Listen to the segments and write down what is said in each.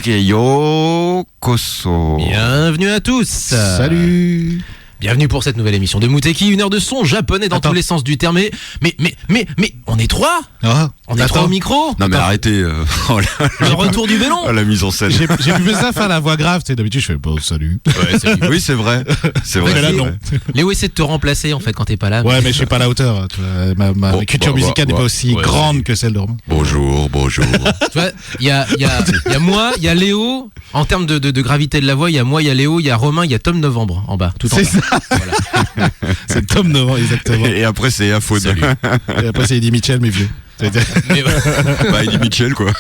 Yokoso. Bienvenue à tous. Salut. Bienvenue pour cette nouvelle émission de Muteki, une heure de son japonais dans tous les sens du terme. Mais, on est trois. On est trois au micro. Non mais arrêtez. Le retour du bellon. La mise en scène. J'ai pu ça faire la voix grave. Tu sais, d'habitude je fais bon salut. Ouais, oui c'est vrai. C'est vrai. Mais là non. Léo essaie de te remplacer en fait quand t'es pas là. Ouais mais je suis pas à la hauteur. Ma culture musicale n'est pas aussi grande que celle de Romain. Bonjour. Tu vois, il y a moi, il y a Léo. En termes de gravité de la voix, il y a moi, il y a Léo, il y a Romain, il y a Tom Novembre en bas. Tout en bas. Ça. Voilà. C'est Tom Novembre exactement. Et après c'est Afod. Et après c'est Eddie Mitchell mais vieux. Bah Eddie Mitchell quoi.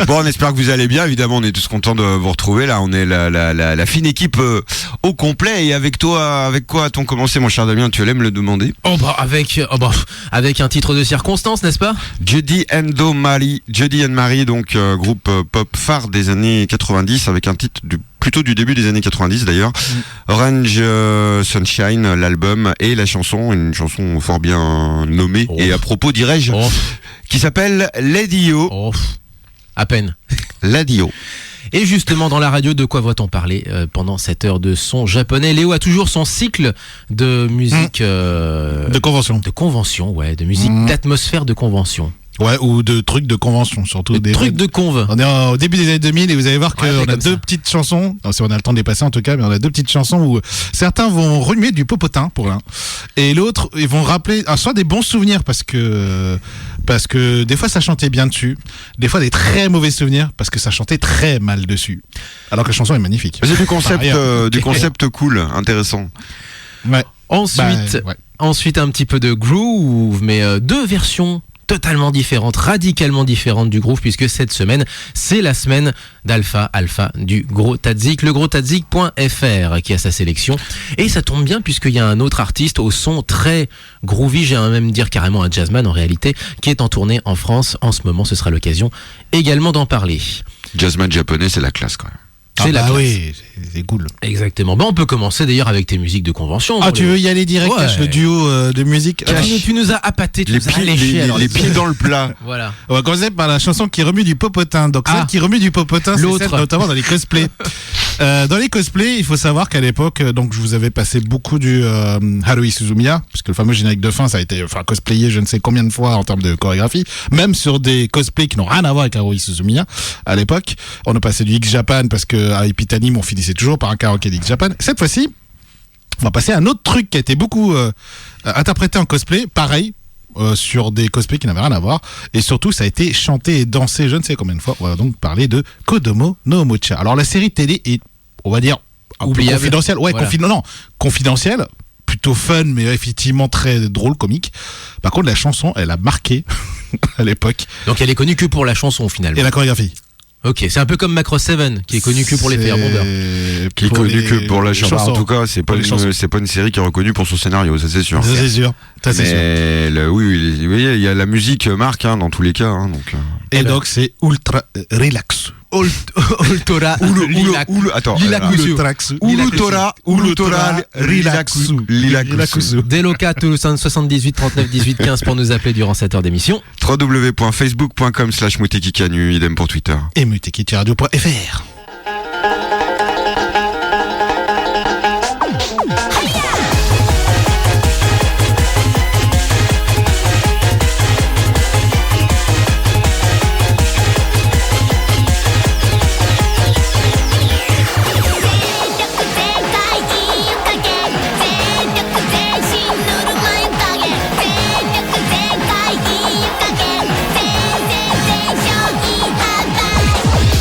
Bon, on espère que vous allez bien. Évidemment, on est tous contents de vous retrouver. Là, on est la fine équipe au complet. Et avec toi, avec quoi a-t-on commencé, mon cher Damien? Tu allais me le demander. Avec un titre de circonstance, n'est-ce pas? Judy and Marie, donc groupe pop phare des années 90, avec un titre plutôt du début des années 90 d'ailleurs. Orange Sunshine, l'album, et la chanson, une chanson fort bien nommée, et à propos, dirais-je, qui s'appelle Lady O. À peine. Lady O. Et justement, dans la radio, de quoi va-t-on parler pendant cette heure de son japonais? Léo a toujours son cycle de musique... de convention. De convention, ouais, de musique d'atmosphère de convention. Ouais, ou de trucs de convention, surtout. Des trucs de conve. On est au début des années 2000 et vous allez voir qu'on a deux petites chansons. Non, si on a le temps de les passer en tout cas, mais on a deux petites chansons où certains vont remuer du popotin pour l'un. Et l'autre, ils vont rappeler, soit des bons souvenirs parce que des fois ça chantait bien dessus. Des fois des très mauvais souvenirs parce que ça chantait très mal dessus. Alors que la chanson est magnifique. C'est du concept cool, intéressant. Ouais. Ensuite, un petit peu de groove, mais deux versions totalement différente, radicalement différente du groove, puisque cette semaine, c'est la semaine d'Alpha du Gros Tadzik, legrostadzik.fr qui a sa sélection. Et ça tombe bien puisqu'il y a un autre artiste au son très groovy, j'ai même dire carrément un jazzman en réalité, qui est en tournée en France en ce moment. Ce sera l'occasion également d'en parler. Jazzman japonais, c'est la classe quand même. C'est la classe. Oui, c'est cool. Exactement. Bon, on peut commencer d'ailleurs avec tes musiques de convention. Tu veux y aller direct, le duo de musique? Tu nous as appâté, les pieds dans le plat. Voilà. On va commencer par la chanson qui remue du popotin. Donc celle qui remue du popotin, c'est celle notamment dans les cosplays. Dans les cosplays, il faut savoir qu'à l'époque, donc je vous avais passé beaucoup du Haruhi Suzumiya, puisque le fameux générique de fin, ça a été cosplayé je ne sais combien de fois en termes de chorégraphie, même sur des cosplays qui n'ont rien à voir avec Haruhi Suzumiya à l'époque. On a passé du X-Japan parce que à Epitanium, on finissait toujours par un karaoké d'X-Japan. Cette fois-ci, on va passer à un autre truc qui a été beaucoup interprété en cosplay, pareil, sur des cosplays qui n'avaient rien à voir. Et surtout, ça a été chanté et dansé je ne sais combien de fois. On va donc parler de Kodomo no Omocha. Alors, la série télé est, on va dire, un peu confidentielle. Ouais, voilà. Confidentielle. Plutôt fun, mais effectivement très drôle, comique. Par contre, la chanson, elle a marqué à l'époque. Donc, elle est connue que pour la chanson, finalement. Et la chorégraphie. Ok, c'est un peu comme Macross 7 qui est connu que pour les faire bondeurs. Qui est connu que pour la chanson. En tout cas, c'est pas une série qui est reconnue pour son scénario, ça c'est sûr. Ça c'est sûr. Oui, il y a la musique marque dans tous les cas. Donc, et donc c'est ultra relax. Ultora Relaxu. Deloca 78 39 18 15 pour nous appeler durant cette heure d'émission. www.facebook.com/mutekikanu, idem pour Twitter. Et mutekikiradio.fr.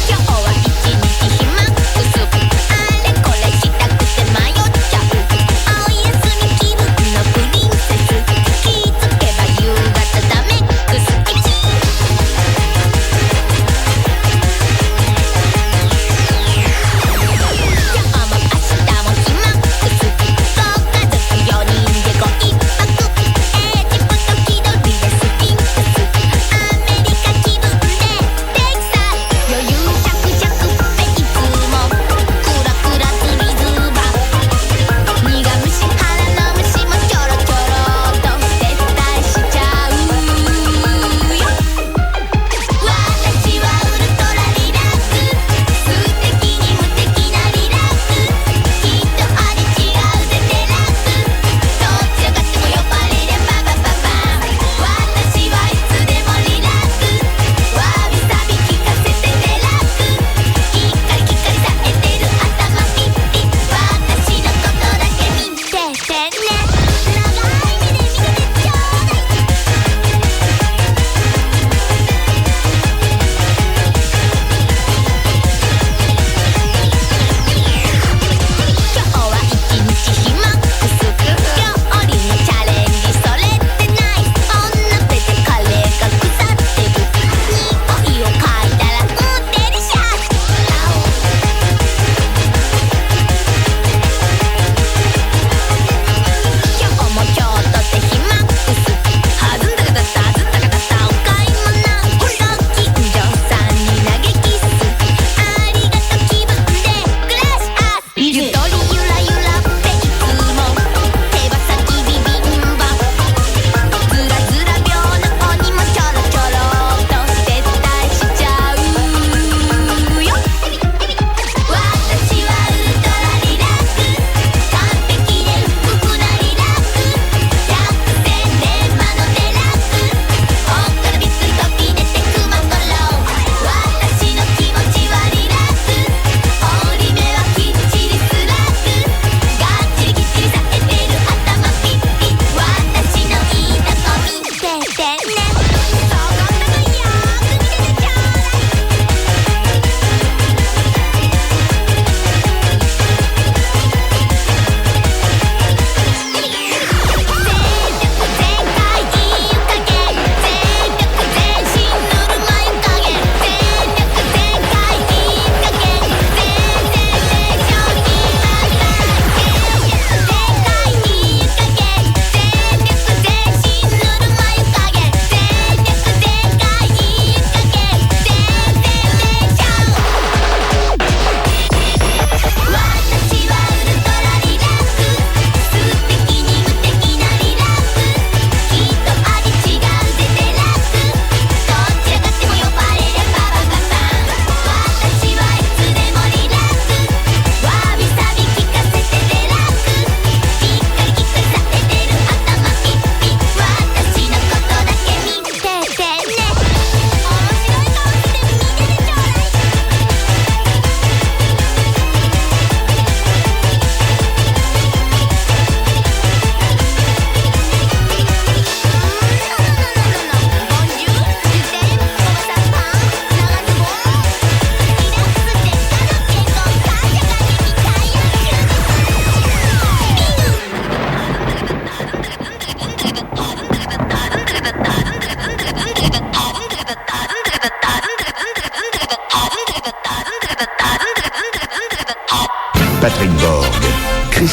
今日は一日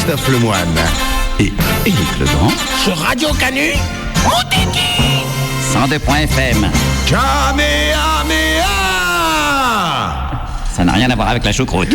Christophe Lemoine et Éric Legrand sur Radio Canu. 102.fm. Kamehameha. Ça n'a rien à voir avec la choucroute.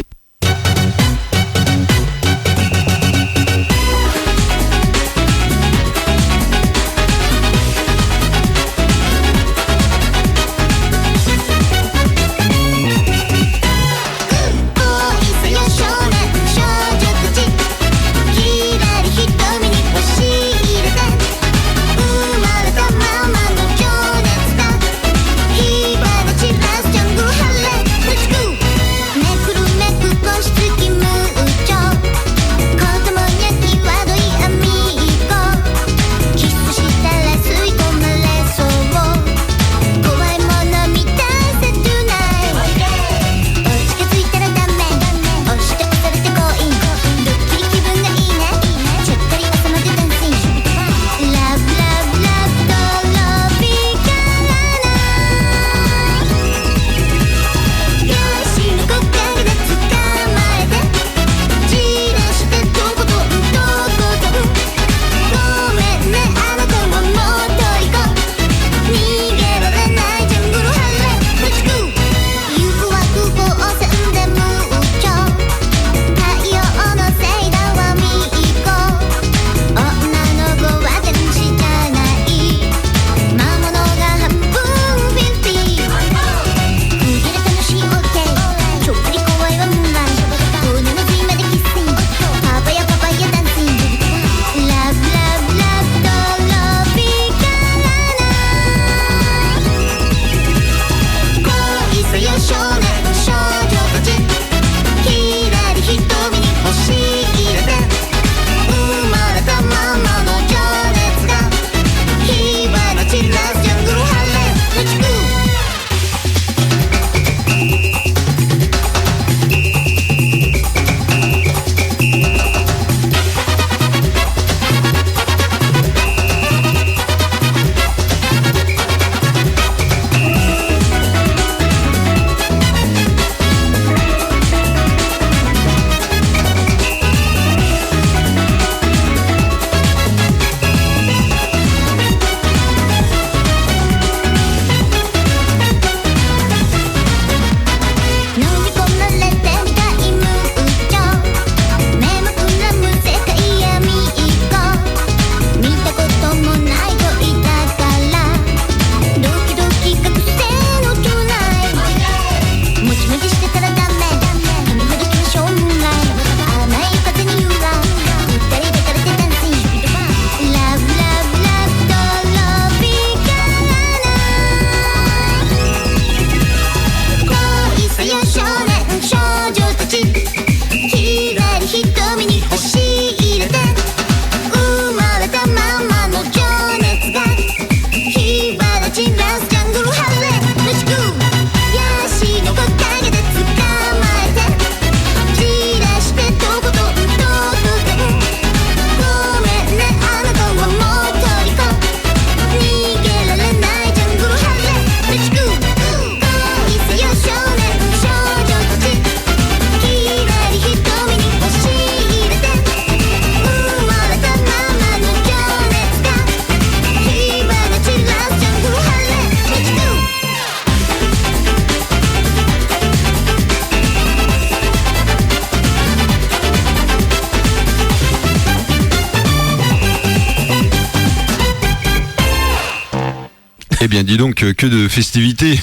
Eh bien, dis donc, que de festivités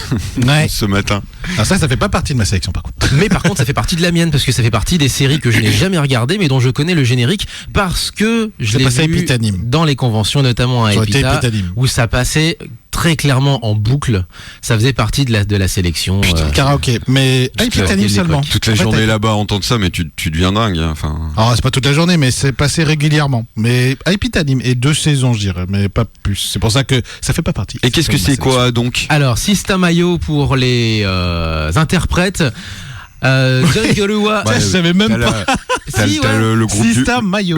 ce matin. Alors ça fait pas partie de ma sélection par contre. Mais par contre, ça fait partie de la mienne parce que ça fait partie des séries que je n'ai jamais regardées, mais dont je connais le générique parce que je l'ai vu dans les conventions, notamment à Epita, où ça passait très clairement en boucle. Ça faisait partie de la sélection. Putain, karaoké. Mais Epitanim seulement. Toute la journée là-bas, entendre ça, mais tu deviens dingue. Hein. Enfin. Alors, c'est pas toute la journée, mais c'est passé régulièrement. Mais Epitanim et 2 saisons, je dirais, mais pas plus. C'est pour ça que ça fait pas partie. Et qu'est-ce que c'est quoi donc? Alors, Sistamayo pour les interprètes. Jungle je savais même pas. Le groupe Sistamayo.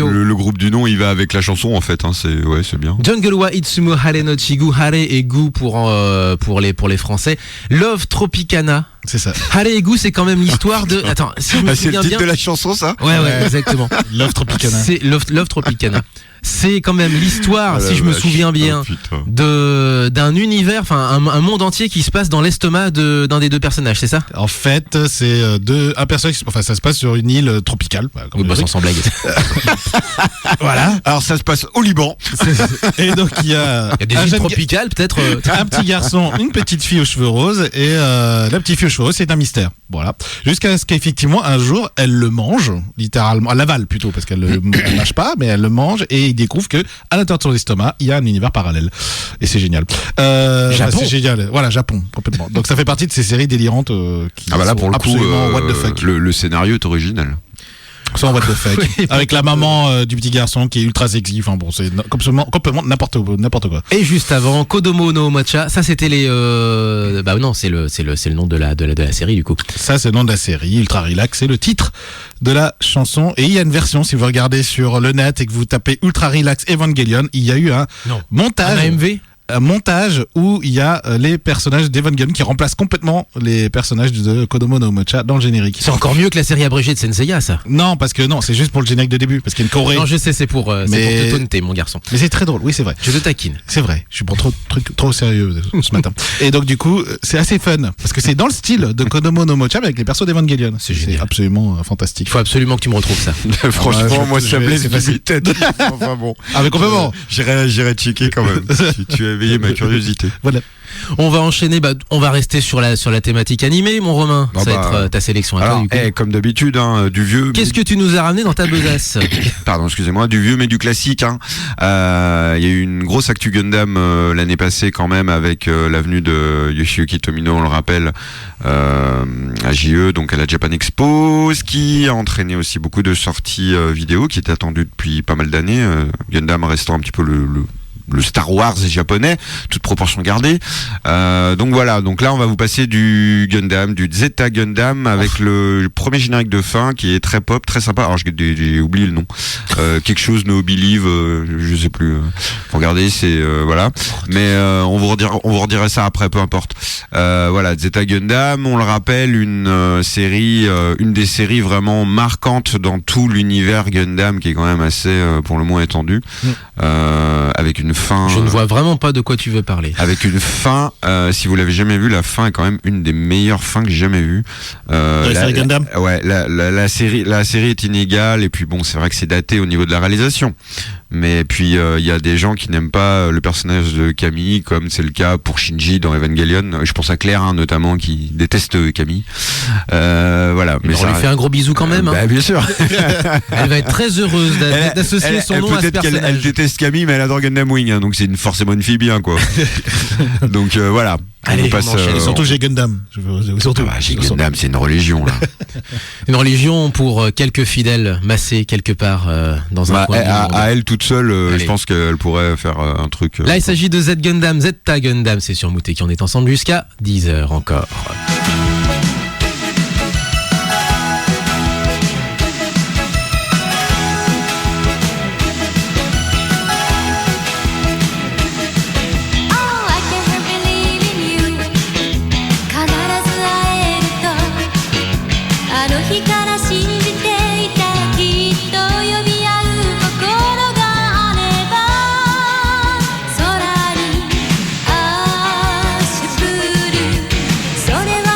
Le groupe du nom, il va avec la chanson en fait. Hein, c'est bien. Jungle Itsumu Hare no Chigu, Hare et Gu pour les Français. Love Tropicana. C'est ça. Hare-Egu, c'est quand même l'histoire de. Attends, si je me C'est le souviens titre bien. de la chanson, ça? Ouais, exactement. Love Tropicana. C'est Love Tropicana. C'est quand même l'histoire, Ah la si je me vache. souviens bien, Oh, putain. d'un univers, enfin un monde entier qui se passe dans l'estomac d'un des deux personnages, c'est ça? En fait, c'est un personnage. Enfin, ça se passe sur une île tropicale. Comme Oui, le truc. sans blague. Voilà. Alors ça se passe au Liban. Et donc il y a Il y a des un îles jeune tropicales, peut-être. un petit garçon, une petite fille aux cheveux roses, et la petite fille aux cheveux roses, c'est un mystère. Voilà. Jusqu'à ce qu'effectivement un jour elle le mange, littéralement, elle l'avale plutôt parce qu'elle le mâche pas, mais elle le mange et il découvre que à l'intérieur de son estomac il y a un univers parallèle. Et c'est génial. Japon. C'est génial. Voilà, Japon complètement. Donc ça fait partie de ces séries délirantes qui Ah bah là sont pour le coup, absolument what the fuck. le scénario est original. Sans what the fuck. Oui, Avec la maman du petit garçon qui est ultra sexy. Enfin bon, c'est complètement n'importe quoi. Et juste avant, Kodomo no Mocha, ça c'était les. Bah non, c'est le nom de la série du coup. Ça, c'est le nom de la série, Ultra Relax, c'est le titre de la chanson. Et il y a une version, si vous regardez sur le net et que vous tapez Ultra Relax Evangelion, il y a eu un montage. Un AMV. Un montage où il y a les personnages d'Evangelion qui remplacent complètement les personnages de Kodomo no Mocha dans le générique. C'est encore mieux que la série abrégée de Senseiya, ça. Non, parce que non, c'est juste pour le générique de début, parce qu'il y a une choré. Non, je sais, c'est pour te taunter, mon garçon. Mais c'est très drôle, oui, c'est vrai. Je te taquine. C'est vrai, je suis pas trop sérieux ce matin. Et donc du coup, c'est assez fun parce que c'est dans le style de Kodomo no Mocha mais avec les persos d'Evangelion. C'est génial. Absolument fantastique. Il faut absolument que tu me retrouves ça. Franchement, moi je ça me vais- laisse c'est facile. tête. Enfin bon. Ah mais complètement. J'irai checker quand même. Si tu as éveillé ma curiosité. Voilà. On va enchaîner, on va rester sur la thématique animée, mon Romain. Ah Ça va bah, être ta sélection à toi, Alors, du coup. comme d'habitude, hein, du vieux. Qu'est-ce que tu nous as ramené dans ta besace? Pardon, excusez-moi, du vieux mais du classique. Hein. Il y a eu une grosse actu Gundam l'année passée quand même avec l'avenue de Yoshiyuki Tomino, on le rappelle, à JE, donc à la Japan Expo, ce qui a entraîné aussi beaucoup de sorties vidéo qui étaient attendues depuis pas mal d'années. Gundam restant un petit peu le Star Wars japonais, toute proportion gardée. Donc voilà, donc là on va vous passer du Gundam, du Zeta Gundam avec le premier générique de fin qui est très pop, très sympa. Alors j'ai oublié le nom. Quelque chose No Believe, je sais plus. Faut regarder, c'est voilà. Mais on vous redira ça après, peu importe. Voilà, Zeta Gundam, on le rappelle, une série, une des séries vraiment marquantes dans tout l'univers Gundam qui est quand même assez pour le moins étendu, avec une fin. Je ne vois vraiment pas de quoi tu veux parler. Avec une fin, si vous l'avez jamais vu, la fin est quand même une des meilleures fins que j'ai jamais vues. La série Gundam. Ouais, la série est inégale et puis bon, c'est vrai que c'est daté au niveau de la réalisation. Mais puis il y a des gens qui n'aiment pas le personnage de Camille, comme c'est le cas pour Shinji dans Evangelion. Je pense à Claire hein, notamment qui déteste Camille. Voilà. Mais on lui fait un gros bisou quand même. Hein. Bah, bien sûr. Elle va être très heureuse d'associer son nom à ce peut-être qu'elle personnage. déteste Camille, mais elle adore Gundam Wing, hein, donc c'est forcément une fille bien quoi. Donc voilà. Allez, on passe. on enchaîne. Et surtout j'ai Gundam. Surtout. Ah bah, chez Gundam, c'est une religion là. Une religion pour quelques fidèles massés quelque part dans un coin du monde. À elle toute seule, Allez. je pense qu'elle pourrait faire un truc. Là, il s'agit de Z Gundam, Zeta Gundam. C'est sur Mouté qui en est ensemble jusqu'à 10h encore. それは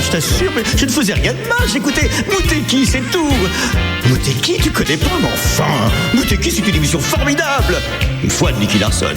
je t'assure, mais je ne faisais rien de mal, j'écoutais Mouteki, c'est tout. Mouteki, tu connais pas, mais enfin, Mouteki, c'est une émission formidable. Une fois de Nicky Larson.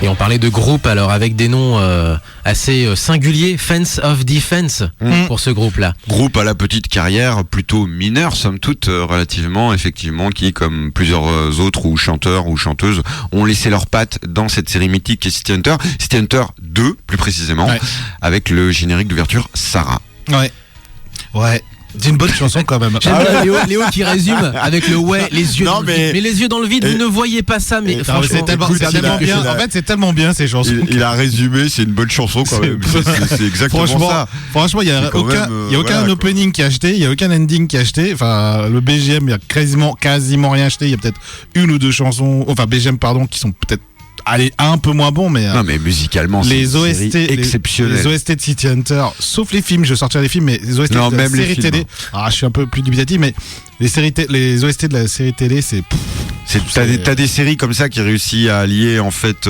Et on parlait de groupe alors avec des noms assez singuliers, Fence of Defense pour ce groupe-là. Groupe à la petite carrière, plutôt mineur somme toute, relativement, effectivement, qui comme plusieurs autres ou chanteurs ou chanteuses ont laissé leurs pattes dans cette série mythique qui est City Hunter. City Hunter 2 plus précisément, avec le générique d'ouverture Sarah. Ouais. C'est une bonne chanson quand même. J'aime bien Léo qui résume avec le ouais, les yeux Non, dans le vide. Mais les yeux dans le vide, vous ne voyez pas ça, mais franchement, c'est tellement bien. En fait, c'est tellement bien ces chansons. Il a résumé, c'est une bonne chanson quand même. C'est exactement ça. Franchement, il y a aucun opening qui est acheté, il y a aucun ending qui est acheté. Enfin, le BGM, il y a quasiment rien acheté. Il y a peut-être une ou deux chansons, enfin BGM pardon, qui sont peut-être un peu moins bons, mais non, mais musicalement les OST exceptionnels. Les OST de City Hunter, sauf les films, je sortirai les films, mais les OST de la série télé. Ah, je suis un peu plus dubitatif, mais les OST de la série télé, t'as des séries comme ça qui réussissent à allier en fait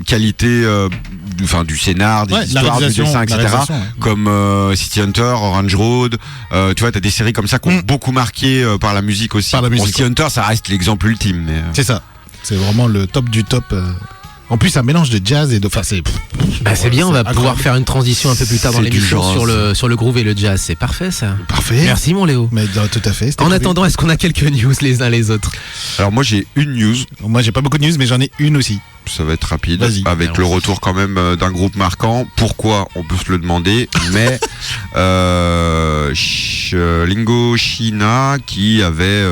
qualité du scénar, des histoires, du dessin, etc. Comme City Hunter, Orange Road. Tu vois, t'as des séries comme ça qui ont beaucoup marqué par la musique aussi. City Hunter, ça reste l'exemple ultime. Mais c'est ça. C'est vraiment le top du top. En plus, un mélange de jazz et de. Enfin, c'est bien, on va pouvoir faire une transition un peu plus tard dans l'émission sur le groove et le jazz. C'est parfait, ça. Parfait. Merci, mon Léo. Mais tout à fait. En attendant, est-ce qu'on a quelques news les uns les autres? Alors, moi, j'ai une news. Moi, j'ai pas beaucoup de news, mais j'en ai une aussi. Ça va être rapide. Avec le retour quand même d'un groupe marquant. Pourquoi? On peut se le demander. Mais Lingo Shina, qui avait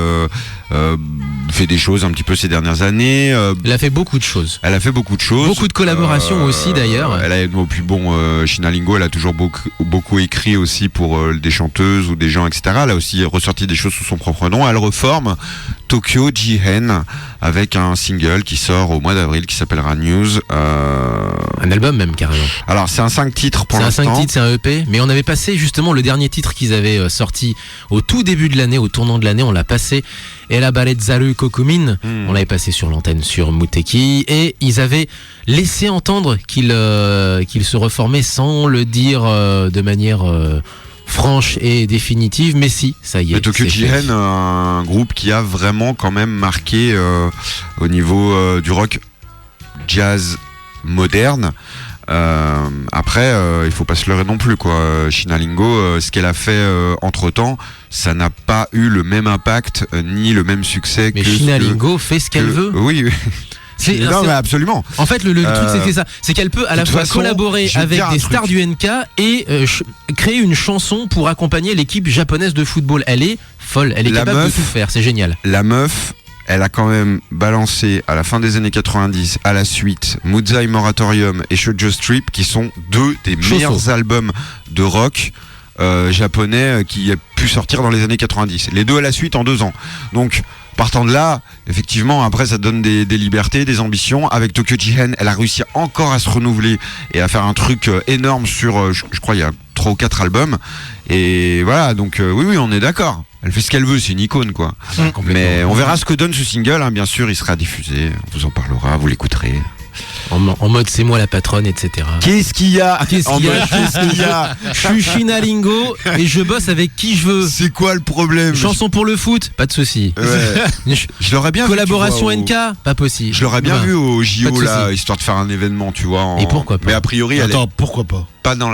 fait des choses un petit peu ces dernières années. Elle a fait beaucoup de choses. Beaucoup de collaborations aussi d'ailleurs. Elle a Shina Lingo, elle a toujours beaucoup écrit aussi pour des chanteuses ou des gens, etc. Elle a aussi ressorti des choses sous son propre nom. Elle reforme Tokyo Jihen avec un single qui sort au mois d'avril qui s'appellera News. Un album même carrément. Alors c'est un 5 titres pour l'instant. C'est un 5 titres, c'est un EP. Mais on avait passé justement le dernier titre qu'ils avaient sorti au tout début de l'année, au tournant de l'année. On l'a passé. Et la ballet Zaru Kokumin, on l'avait passé sur l'antenne sur Muteki. Et ils avaient laissé entendre qu'ils se reformaient sans le dire de manière franche et définitive, mais si, ça y est. Tokyo Jihen, un groupe qui a vraiment quand même marqué au niveau du rock jazz moderne. Après, il faut pas se leurrer non plus, quoi. Shina Lingo, ce qu'elle a fait entre temps, ça n'a pas eu le même impact ni le même succès. Mais Shina Lingo fait ce qu'elle veut. Oui. Mais absolument. En fait, le truc, c'est ça. C'est qu'elle peut à la fois collaborer avec des stars du NK et créer une chanson pour accompagner l'équipe japonaise de football. Elle est folle. Elle est capable de tout faire. C'est génial. La meuf, elle a quand même balancé à la fin des années 90, à la suite, Muzai Moratorium et Shoujo Strip, qui sont deux des meilleurs albums de rock japonais qui a pu sortir dans les années 90. Les deux à la suite en 2 ans. Donc, partant de là, effectivement, après ça donne des libertés, des ambitions. Avec Tokyo Jihen, elle a réussi encore à se renouveler et à faire un truc énorme sur, je crois, il y a 3 ou 4 albums. Et voilà, donc oui, on est d'accord. Elle fait ce qu'elle veut, c'est une icône, quoi. Mais on verra ce que donne ce single, hein. Bien sûr, il sera diffusé, on vous en parlera, vous l'écouterez. En mode c'est moi la patronne, etc. Qu'est-ce qu'il y a? Je suis Shina Lingo et je bosse avec qui je veux. C'est quoi le problème? Chanson pour le foot, pas de souci. Ouais. Je l'aurais bien collaboration vu. NK, pas possible. Je l'aurais bien vu au JO là, histoire de faire un événement, tu vois. Et pourquoi pas? Mais a priori, pourquoi pas? Pas dans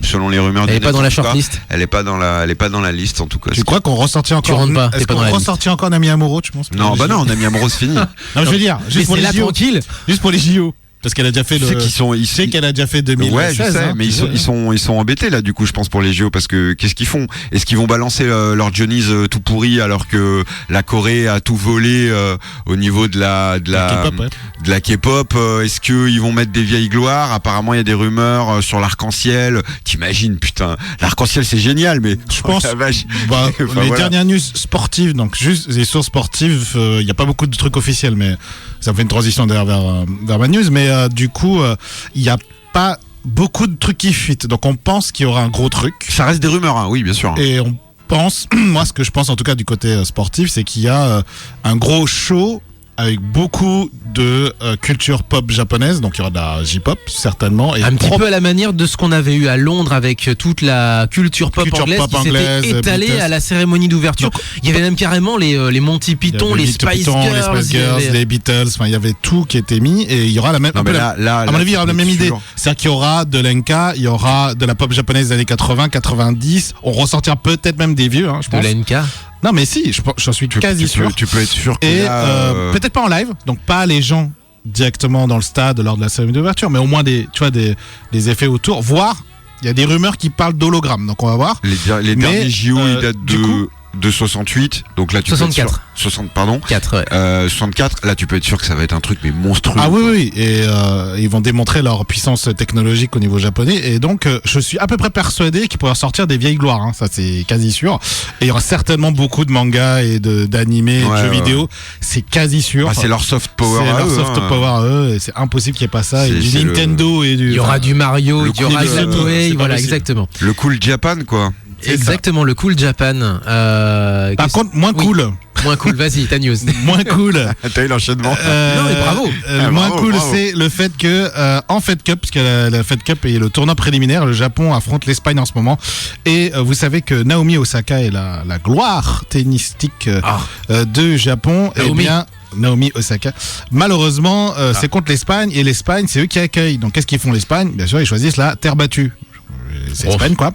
selon les rumeurs. Elle est pas dans la shortlist. Elle est pas dans la liste en tout cas. Tu crois qu'on ressortit encore? Tu rentres pas. Est-ce qu'on ressortit encore Nami Amuro, tu penses? Non, Nami Amuro c'est fini. Non, je veux dire, juste pour les JO. Tranquille. Juste pour les JO. Parce qu'elle a déjà fait il sait qu'elle a déjà fait 2016. Ouais, je sais, mais ils sont embêtés là du coup, je pense, pour les JO, parce que qu'est-ce qu'ils font? Est-ce qu'ils vont balancer leur Johnny's tout pourri alors que la Corée a tout volé au niveau de la K-pop? Est-ce qu'ils vont mettre des vieilles gloires? Apparemment, il y a des rumeurs sur l'arc-en-ciel. T'imagines, putain, l'arc-en-ciel c'est génial, mais je pense les dernières news sportives, donc juste les sources sportives, il y a pas beaucoup de trucs officiels, mais ça me fait une transition d'ailleurs vers ma news, mais du coup, il n'y a pas beaucoup de trucs qui fuitent. Donc on pense qu'il y aura un gros truc. Ça reste des rumeurs, hein, oui, bien sûr. Et on pense, moi ce que je pense en tout cas du côté sportif, c'est qu'il y a un gros show avec beaucoup de culture pop japonaise, donc il y aura de la J-pop certainement. Et un petit peu à la manière de ce qu'on avait eu à Londres avec toute la culture pop anglaise qui s'était étalée à la cérémonie d'ouverture. Donc, il y avait même carrément les Monty Python, les Spice Girls, les Beatles, enfin il y avait tout qui était mis, et il y aura la même. Non, mais là, à mon avis, il y aura la même idée. C'est-à-dire qu'il y aura de l'enka, il y aura de la pop japonaise des années 80, 90. On ressortira peut-être même des vieux, hein, je pense. De l'enka. Non mais si, j'en suis quasi sûr. Tu peux être sûr que et peut-être pas en live, donc pas les gens directement dans le stade lors de la cérémonie d'ouverture, mais au moins des effets autour, voire Il y a des rumeurs qui parlent d'hologramme, donc on va voir. Les derniers JO, ils datent de 68, donc là tu 64. peux être sûr, 60 pardon 4, ouais. 64, là tu peux être sûr que ça va être un truc mais monstrueux. Ah oui, et ils vont démontrer leur puissance technologique au niveau japonais, et donc je suis à peu près persuadé qu'ils pourraient sortir des vieilles gloires, hein, ça c'est quasi sûr, et il y aura certainement beaucoup de mangas et d'animés, de jeux vidéo, c'est quasi sûr. C'est leur soft power c'est à leur eux, soft power à eux, et c'est impossible qu'il n'y ait pas ça, et du Nintendo et du... Il y aura du Mario, il y aura du Toei, voilà, possible. Exactement. Le cool Japan quoi. Exactement, le cool Japan. Par contre, moins cool. Moins cool, vas-y, ta news. Moins cool. T'as eu l'enchaînement. Non, mais bravo. Moins bravo, cool, bravo. c'est le fait que en Fed Cup, puisque la Fed Cup est le tournoi préliminaire, le Japon affronte l'Espagne en ce moment. Et vous savez que Naomi Osaka est la gloire tennistique de Japon. Naomi. Eh bien, Naomi Osaka. Malheureusement, c'est contre l'Espagne, et l'Espagne, c'est eux qui accueillent. Donc, qu'est-ce qu'ils font l'Espagne? Bien sûr, ils choisissent la terre battue. C'est l'Espagne, quoi.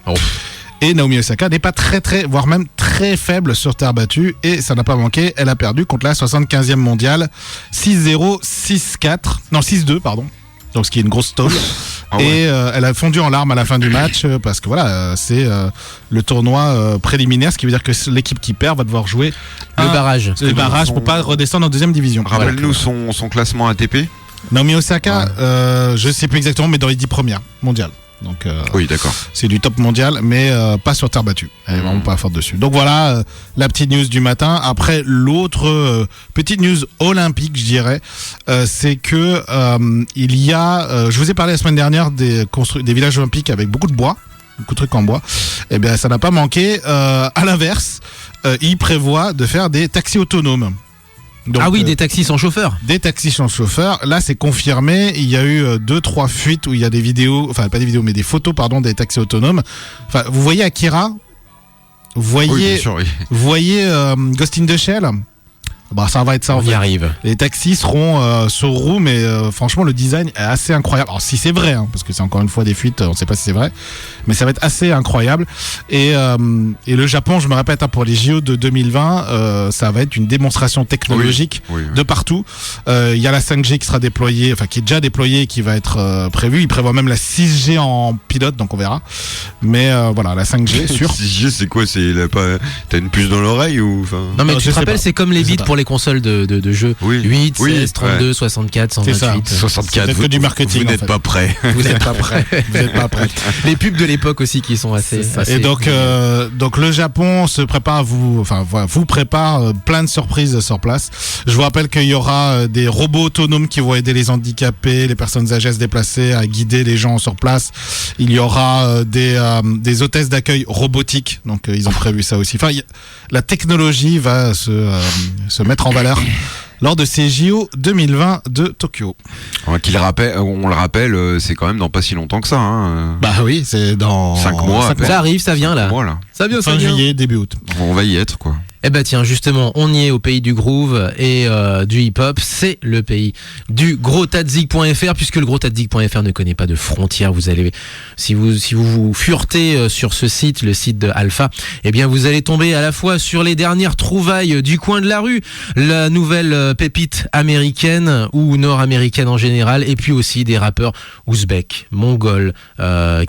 Et Naomi Osaka n'est pas très, voire même très faible sur terre battue, et ça n'a pas manqué. Elle a perdu contre la 75e mondiale 6-0, 6-4, non 6-2 pardon. Donc ce qui est une grosse tôle. Et elle a fondu en larmes à la fin du match parce que voilà, c'est le tournoi préliminaire, ce qui veut dire que l'équipe qui perd va devoir jouer le barrage. Le barrage pour pas redescendre en deuxième division. Rappelle-nous son classement ATP. Naomi Osaka, je sais plus exactement, mais dans les 10 premières mondiales. Donc oui, d'accord. C'est du top mondial, mais pas sur terre battue. Elle est vraiment pas forte dessus. Donc voilà la petite news du matin. Après, l'autre petite news olympique, je dirais, c'est que il y a, je vous ai parlé la semaine dernière des villages olympiques avec beaucoup de bois, beaucoup de trucs en bois. Eh bien, ça n'a pas manqué. À l'inverse, ils prévoient de faire des taxis autonomes. Donc, des taxis sans chauffeur. Des taxis sans chauffeur. Là, c'est confirmé. Il y a eu 2-3 fuites où il y a des vidéos, enfin pas des vidéos, mais des photos, pardon, des taxis autonomes. Enfin, vous voyez Akira, vous voyez, vous voyez Ghost in the Shell. Bah, ça va être ça. On y arrive. Les taxis seront sur roue, mais franchement, le design est assez incroyable. Alors, si c'est vrai, hein, parce que c'est encore une fois des fuites, on ne sait pas si c'est vrai, mais ça va être assez incroyable. Et le Japon, je me répète, hein, pour les JO de 2020, ça va être une démonstration technologique de partout. Il y a la 5G qui sera déployée, enfin qui est déjà déployée, qui va être prévue. Ils prévoient même la 6G en pilote, donc on verra. Mais voilà, la 5G, sûr. 6G, c'est quoi? T'as une puce dans l'oreille ou enfin... Non, mais tu te rappelles, c'est comme les bits pour les consoles de jeux. 8, 16, 32, 64, 128. C'est ça. 64. C'est que du marketing. Vous n'êtes pas prêts. Vous n'êtes pas prêts. Vous n'êtes pas prêts. Les pubs de l'époque aussi qui sont assez. Et donc le Japon se prépare vous prépare plein de surprises sur place. Je vous rappelle qu'il y aura des robots autonomes qui vont aider les handicapés, les personnes âgées à se déplacer, à guider les gens sur place. Il y aura des hôtesses d'accueil robotiques. Donc ils ont prévu ça aussi. Enfin, la technologie va se mettre en valeur lors de ces JO 2020 de Tokyo. On le rappelle, c'est quand même dans pas si longtemps que ça. Hein. Bah oui, c'est dans 5 mois. Ça arrive, ça vient là. Voilà. Ça vient, fin juillet, début août. On va y être quoi. Eh ben tiens, justement, on y est au pays du groove et du hip-hop. C'est le pays du grotadzig.fr, puisque le grotadzig.fr ne connaît pas de frontières. Vous allez, si vous furetez sur ce site, le site de Alpha, eh bien vous allez tomber à la fois sur les dernières trouvailles du coin de la rue, la nouvelle pépite américaine ou nord-américaine en général, et puis aussi des rappeurs ouzbeks, mongols,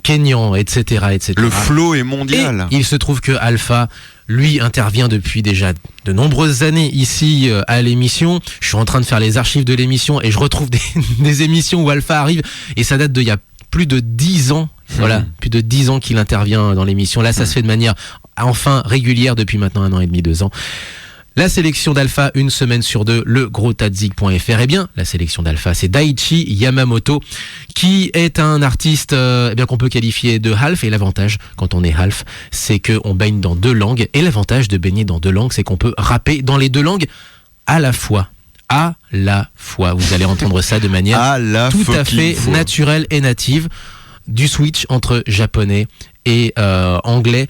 kenyans, etc., etc. Le flow est mondial. Et il se trouve que Alpha, lui, intervient depuis déjà de nombreuses années ici à l'émission. Je suis en train de faire les archives de l'émission et je retrouve des émissions où Alpha arrive, et ça date d'il y a plus de 10 ans. Voilà, plus de 10 ans qu'il intervient dans l'émission. Là, ça se fait de manière enfin régulière depuis maintenant 1 an et demi, 2 ans. La sélection d'Alpha, une semaine sur 2, le grotadzig.fr. Eh bien, la sélection d'Alpha, c'est Daichi Yamamoto, qui est un artiste qu'on peut qualifier de half. Et l'avantage, quand on est half, c'est qu'on baigne dans 2 langues. Et l'avantage de baigner dans 2 langues, c'est qu'on peut rapper dans les 2 langues à la fois. À la fois. Vous allez entendre ça de manière tout à fait naturelle et native. Du switch entre japonais et anglais.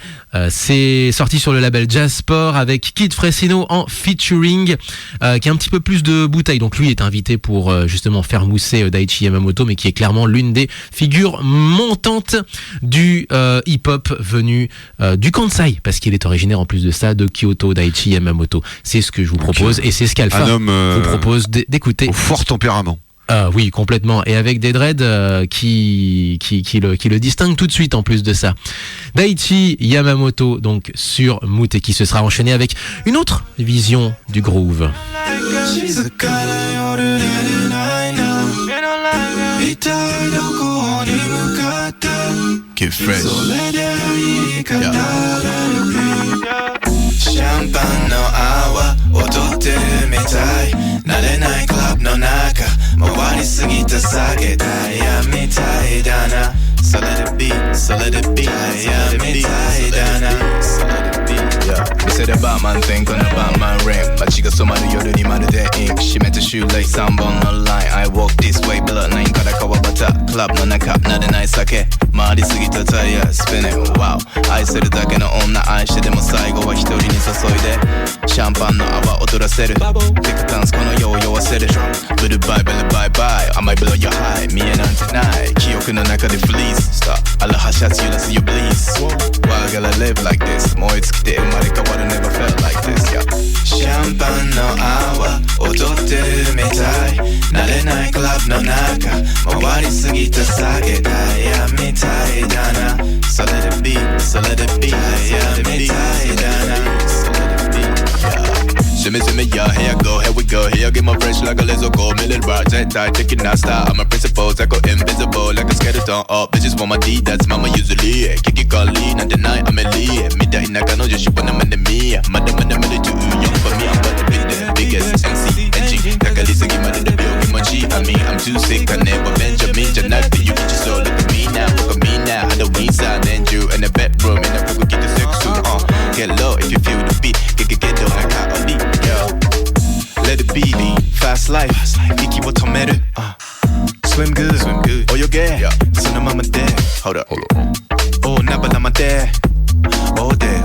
C'est sorti sur le label Jazzport avec Kid Fresino en featuring, qui a un petit peu plus de bouteilles. Donc lui est invité pour justement faire mousser Daichi Yamamoto, mais qui est clairement l'une des figures montantes du hip-hop venu du Kansai, parce qu'il est originaire en plus de ça de Kyoto, Daichi Yamamoto. C'est ce que je vous propose, et c'est ce qu'Alpha vous propose d'écouter. Au fort tempérament. Oui, complètement. Et avec des dreads qui le distinguent tout de suite en plus de ça. Daichi Yamamoto, donc sur Muteki, ce sera enchaîné avec une autre vision du groove. Get fresh. Champagne no awa, odoteru mitai. Narenai club no naka, mawari sugita sagetai ya mitai dana. So let it be, so let it be, ya mitai dana. So let it be. Yeah, we said the Batman thing on the Batman ring, but she got so many yoru ni marude ink. She meant to shoelace someone no line. I walk this way, blood nine kara kawabata. Club no naka, narenai sake. Mari sugita tire spinning. Wow, I said the dake no onna ai shide mo saigo wa hitori ni sosoide. Champagne no awa odoraseru. Take a dance kono yo yo waseru. Goodbye, bye bye. I might blow your high. Me and tonight. Kyoku no naka de fleece. Stop. Aloha shots you see you please. Why I gotta live like this? Moi tsukite umareka what I never felt like this. Yeah. Champagne no awa odoteru mitai. Narenai club no naka. Mawari sugita sagetai ya mitai dana. So let it be, so let it be. Ya mitai dana. So let it be. Yeah. Shimmy, yeah, here I go, here we go. Here I get my fresh like a laser go. Million bars, I tie, taking that style. I'm a principal, I go invisible like a skeleton. Oh, bitches want my D, that's mama usually. Kick it, call lean, and deny I'm a lead. Midday, nakanojo, she wanna man me. Madam, too young for me. I'm about to be the biggest MC, NG. Kakalisa, give my little bill, give my G. I mean, I'm too sick, I never Benjamin. Janaki, you get your soul, look at me now, look at me now. How the weed side, and you in the bedroom, and I forget the sex suit. Get low if you feel the beat, get down like I lead. Let it be, fast life, Iki wo tomeru. Swim good, oh you get, so no mama there. Hold up, oh naba nama there. All day,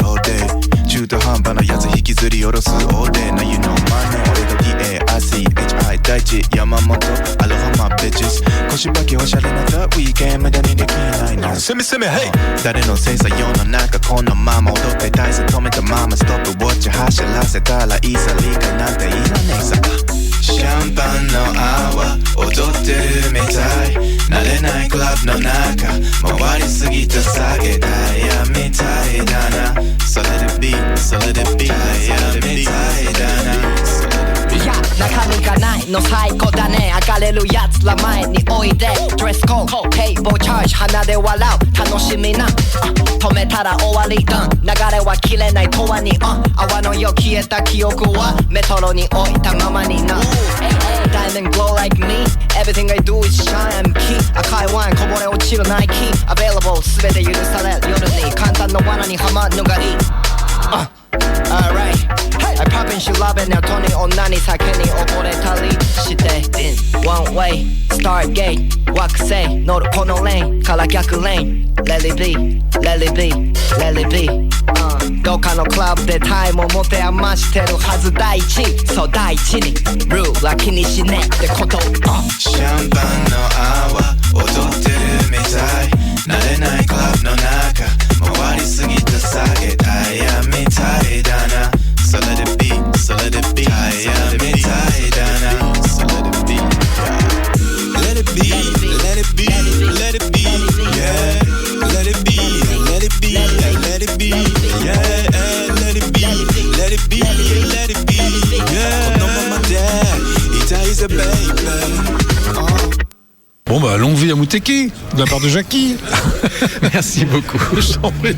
中途半端なやつ引きずり下ろす all day. Now you know my name. 俺が D-A-I-C-H-I 大地山本 Aloha my bitches 腰ばきおしゃれな The weekend 無駄にできないの 攻め hey 誰のせいさ世の中このまま踊って体勢止めたままストップウォッチ走らせたらいいさ理解なんていらねえさシャンパンの泡踊ってるみたい慣れないクラブの中回りすぎた下げたいやみたいだな So let it be, so let it be やみたいだないや中身がないの最高だね上がれるやつら前においでドレスコードテーブルチャージ鼻で笑う楽しみな止めたら終わり流れは切れない永遠に泡のよ消えた記憶はメトロに置いたままになDiamond glow like me Everything I do is shine key 赤いワインこぼれ落ちるナイキ Available 全て許される夜に簡単な罠にはまるのがいいAlright I pop and she love it なとに女に酒に溺れたりして One way Start gate 惑星乗るこのレーンから逆レーン Let it be Let it be Let it beどっかのクラブでタイムを持て余してるはず第一そう第一にルールは気にしねえってことシャンパンの泡踊ってるみたい慣れないクラブの中回りすぎた下げたいやみたいだな So let it be, so let it be やみたいだな So let it be Let it be, let it be, let it be Yeah Let it be, let it be, let it be Yeah, let it be, let it be, let it be Yeah,このままでいたいぜ baby Bon bah longue vie à Muteki de la part de Jackie. Merci beaucoup. Je t'en prie.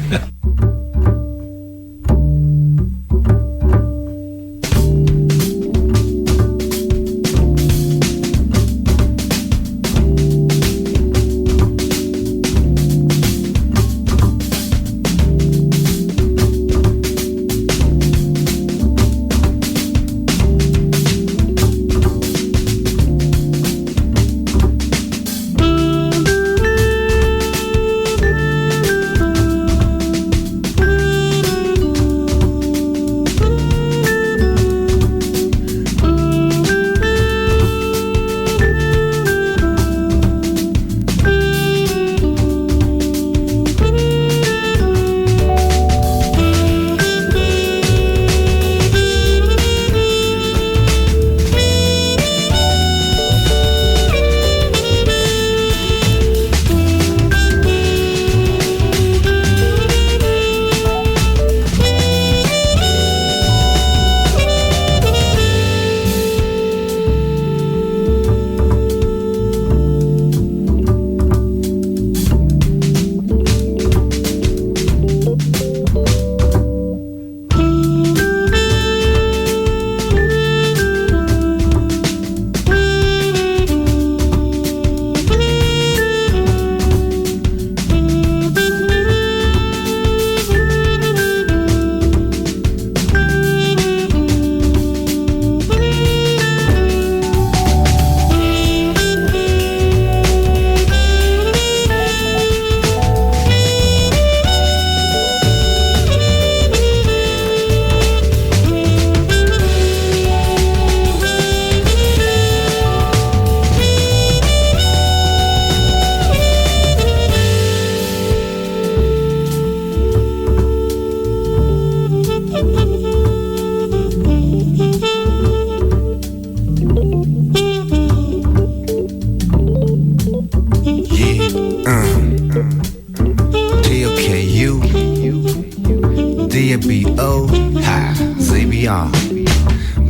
we are.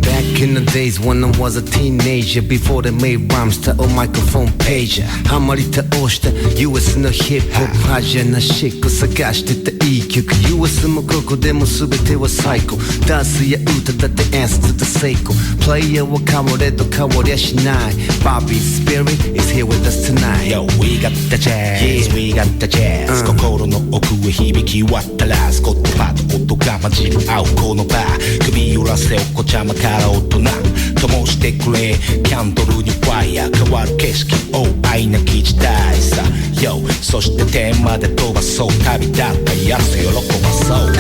Back in the days when I was a teenager, before they made rhymes to a microphone pager. ハマり倒した US のヒップホップアジアなシック探してたいい曲 US もここでも全ては最高ダンスや歌だって answer to the 成功プレイヤーは変われど変わりゃしない Bobby's spirit is here with us tonight. Yo, we got the jazz, yeah. We got the jazz、心の奥へ響き渡らす言葉と音が混じり合うこの場首揺らせお子ちゃまから大人灯してくれキャンドルにファイヤー変わる景色を愛なき時代さ Yo そして天まで飛ばそう旅立ったやつ喜ばそう、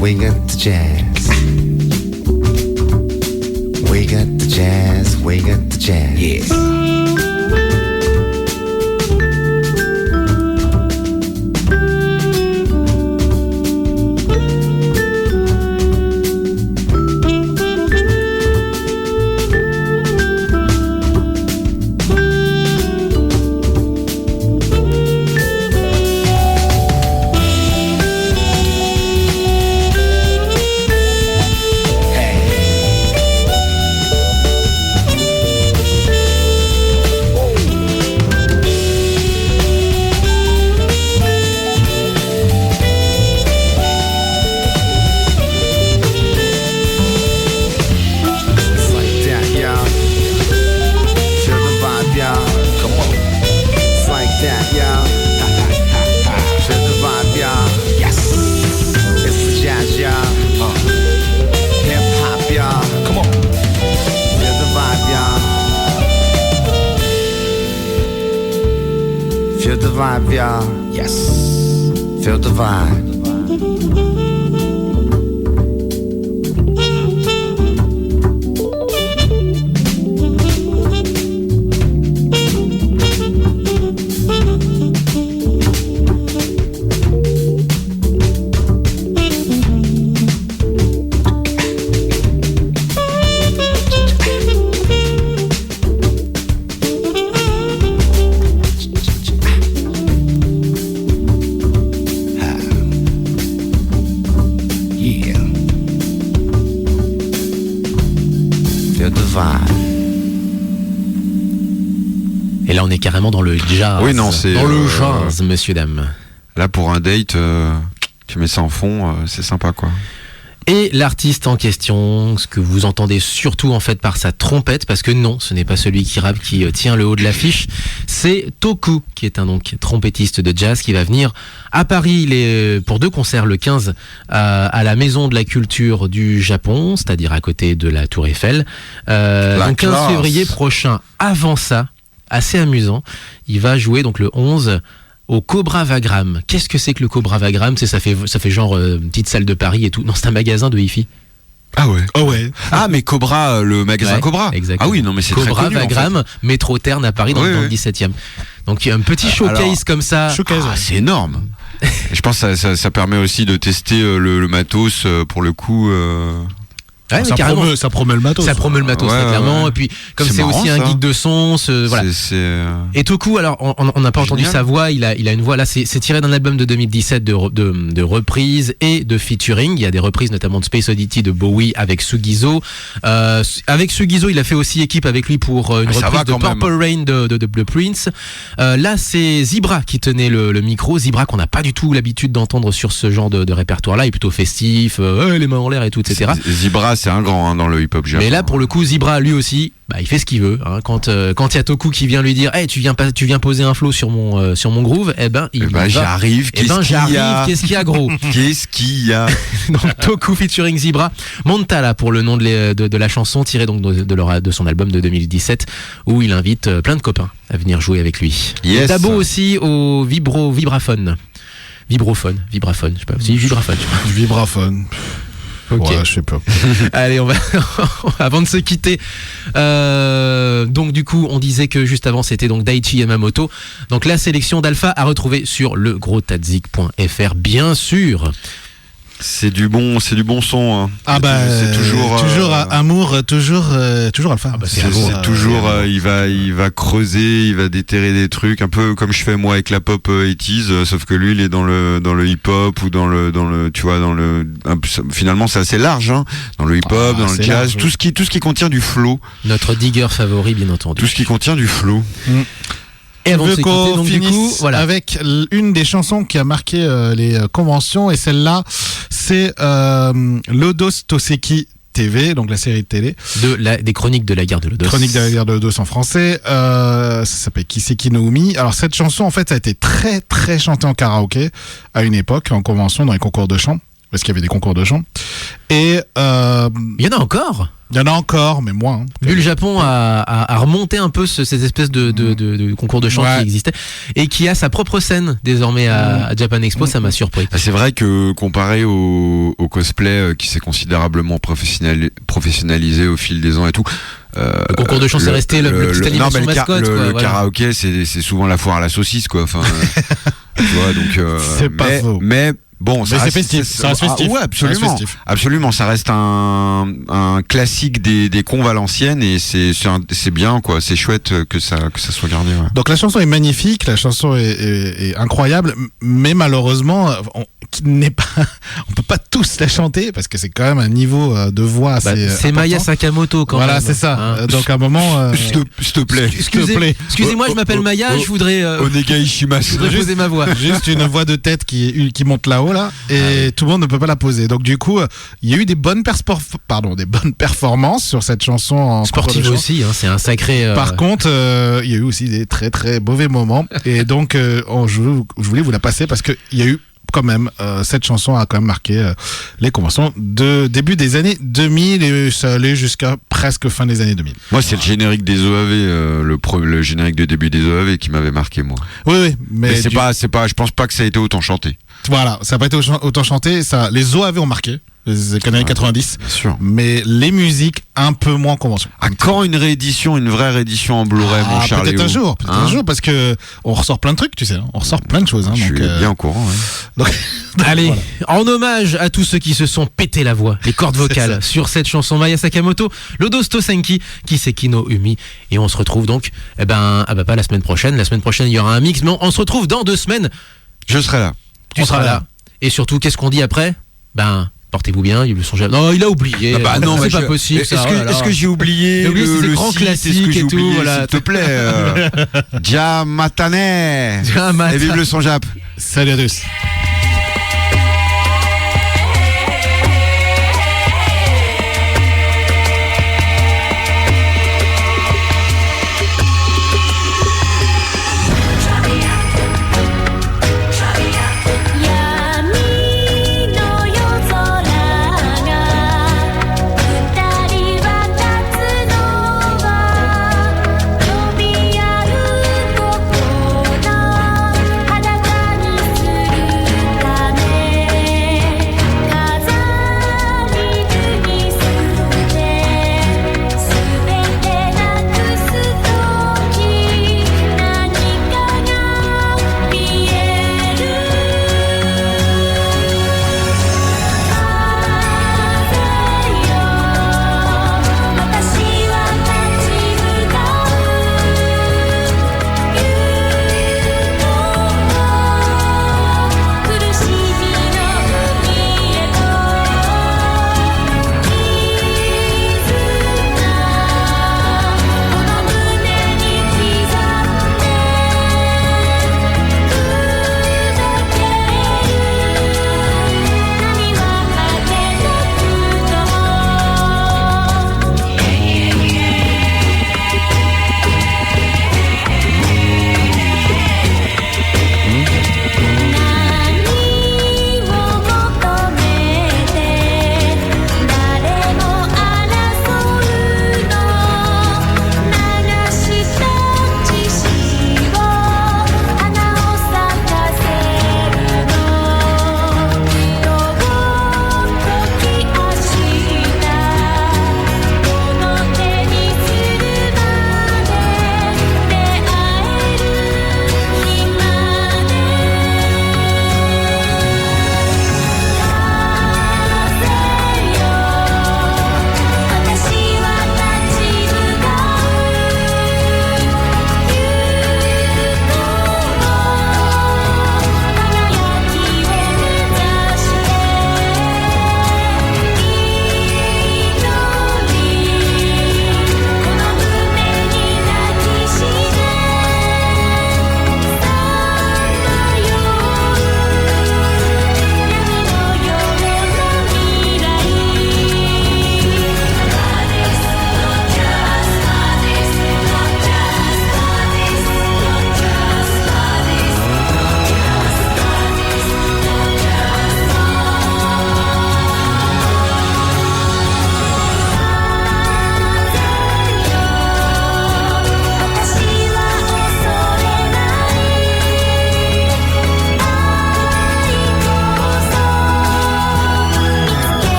We got the jazz. We got the jazz. We got the jazz. Yeah. Feel the vibe, y'all. Yes. Feel the vibe. Et là, on est carrément dans le jazz. Oui, non, c'est dans le jazz, messieurs, dames. Là, pour un date, tu mets ça en fond, c'est sympa, quoi. Et l'artiste en question, ce que vous entendez surtout en fait par sa trompette, parce que non, ce n'est pas celui qui rappe qui tient le haut de l'affiche, c'est Toku, qui est un donc trompettiste de jazz qui va venir à Paris. Il est pour 2 concerts le 15 à la Maison de la Culture du Japon, c'est-à-dire à côté de la Tour Eiffel. Donc 15 février prochain. Avant ça, assez amusant, il va jouer donc le 11 au Cobra Vagram. Qu'est-ce que c'est que le Cobra Vagram? Ça fait genre petite salle de Paris et tout. Non, c'est un magasin de hi-fi. Ah ouais. Oh ouais. Ah mais Cobra, le magasin Ouais, Cobra. Exactement. Ah oui, non mais c'est très Cobra connu, Vagram, en fait. métro Terne à Paris dans le 17e. Donc il y a un petit showcase Alors, comme ça. Showcase, Ah, c'est énorme. Je pense que ça permet aussi de tester le matos pour le coup. Ouais, mais carrément. Ça promet le matos. Ça promeut le matos, Ouais, très clairement. ouais. Et puis, comme C'est c'est aussi marrant, un ça. geek de son, voilà. Et Toku, alors, on n'a pas entendu Génial. sa voix, il a une voix, là, c'est tiré d'un album de 2017 de reprises et de featuring. Il y a des reprises, notamment de Space Oddity de Bowie avec Sugizo. Avec Sugizo, il a fait aussi équipe avec lui pour une ça reprise va de quand même. Purple Rain de Prince. Là, c'est Zebra qui tenait le micro. Zebra qu'on n'a pas du tout l'habitude d'entendre sur ce genre de répertoire-là. Il est plutôt festif, les mains en l'air et tout, etc. Zebra, Zebra, c'est un grand dans le hip-hop japonais. Mais là, pour le coup, Zebra, lui aussi, il fait ce qu'il veut. Hein. Quand il y a Toku qui vient lui dire, hey, tu viens poser un flow sur mon groove, j'arrive. Qu'est-ce qu'il y a, gros? Qu'est-ce qu'il y a? Donc Toku featuring Zebra, Montala pour le nom de la chanson tirée donc de son album de 2017, où il invite plein de copains à venir jouer avec lui. Yes. Dabo aussi au vibraphone, je sais pas. Si, vibraphone. Vibraphone. Ok. Ouais, je sais pas. Allez, on va avant de se quitter. Donc du coup, on disait que juste avant c'était donc Daichi Yamamoto. Donc la sélection d'Alpha à retrouver sur legrosTadzik.fr, bien sûr. C'est du bon son. Hein. Ah c'est toujours amour, toujours Alpha. Ah c'est toujours il va creuser, il va déterrer des trucs un peu comme je fais moi avec la pop 80s, sauf que lui il est dans le hip hop ou dans le tu vois finalement c'est assez large hein, dans le hip hop, dans le jazz, large, tout ce qui contient du flow. Notre digger favori bien entendu. Tout ce qui contient du flow. Et avant de qu'on finisse avec une des chansons qui a marqué les conventions, et celle-là, c'est Lodos Toseki TV, donc la série de télé. Des chroniques de la guerre de Lodos. Chroniques de la guerre de Lodos en français. Ça s'appelle Kiseki no Umi. Alors cette chanson, en fait, ça a été très très chantée en karaoké à une époque, en convention, dans les concours de chant. Parce qu'il y avait des concours de chant. Et il y en a encore. Il y en a encore, mais moins. Hein. Lui, le Japon a remonté un peu ces espèces de concours de chant qui existaient et qui a sa propre scène désormais à Japan Expo. Ça m'a surpris. C'est vrai que comparé au cosplay qui s'est considérablement professionnalisé au fil des ans et tout. Le concours de chant, c'est resté le petit animation mascotte. Le karaoké, c'est souvent la foire à la saucisse, quoi. Enfin, tu vois, donc. C'est pas faux. Mais bon, c'est festif. Ça reste festif. Ouais, absolument. Absolument, ça reste un classique des cons valenciennes et c'est bien quoi, c'est chouette que ça soit gardé. Ouais. Donc la chanson est magnifique, la chanson est incroyable, mais malheureusement on peut pas tous la chanter parce que c'est quand même un niveau de voix assez c'est important. Maya Sakamoto quand même. Voilà, c'est ça. Hein. Donc à un moment s'il te plaît. Excusez-moi, je m'appelle Maya, je voudrais Onega Ishimasu. Je voudrais poser ma voix. Juste une voix de tête qui monte là-haut là et tout le monde ne peut pas la poser. Donc du coup, il y a eu des bonnes performances sur cette chanson en sportive aussi, hein, c'est un sacré Par contre, il y a eu aussi des très très mauvais moments et donc je voulais vous la passer parce que il y a eu quand même, cette chanson a quand même marqué les conventions de début des années 2000 et ça allait jusqu'à presque fin des années 2000. Moi, c'est le générique des OAV, le générique de début des OAV qui m'avait marqué, moi. Oui, mais c'est pas, je pense pas que ça a été autant chanté. Voilà, ça n'a pas été autant chanté, les OAV ont marqué. Les années 90, bien sûr. Mais les musiques un peu moins convention. Quand une vraie réédition en Blu-ray, mon cher Léo. Peut-être un jour, parce que on ressort plein de trucs, tu sais, on ressort plein de choses. Hein, je suis bien au courant. Ouais. Donc, allez, voilà. En hommage à tous ceux qui se sont pété la voix, les cordes vocales sur cette chanson Maya Sakamoto, Lodos Tosenki, Kiseki no Umi, et on se retrouve donc, pas la semaine prochaine. La semaine prochaine, il y aura un mix, mais on se retrouve dans 2 semaines. Je serai là. Tu seras là. Et surtout, qu'est-ce qu'on dit après? Portez-vous bien, il le non, il a oublié. Non, c'est pas possible. Est-ce que j'ai oublié le grand classique et tout, voilà. S'il te plaît. Jamatane. Et vive le son Jap. Salut à tous.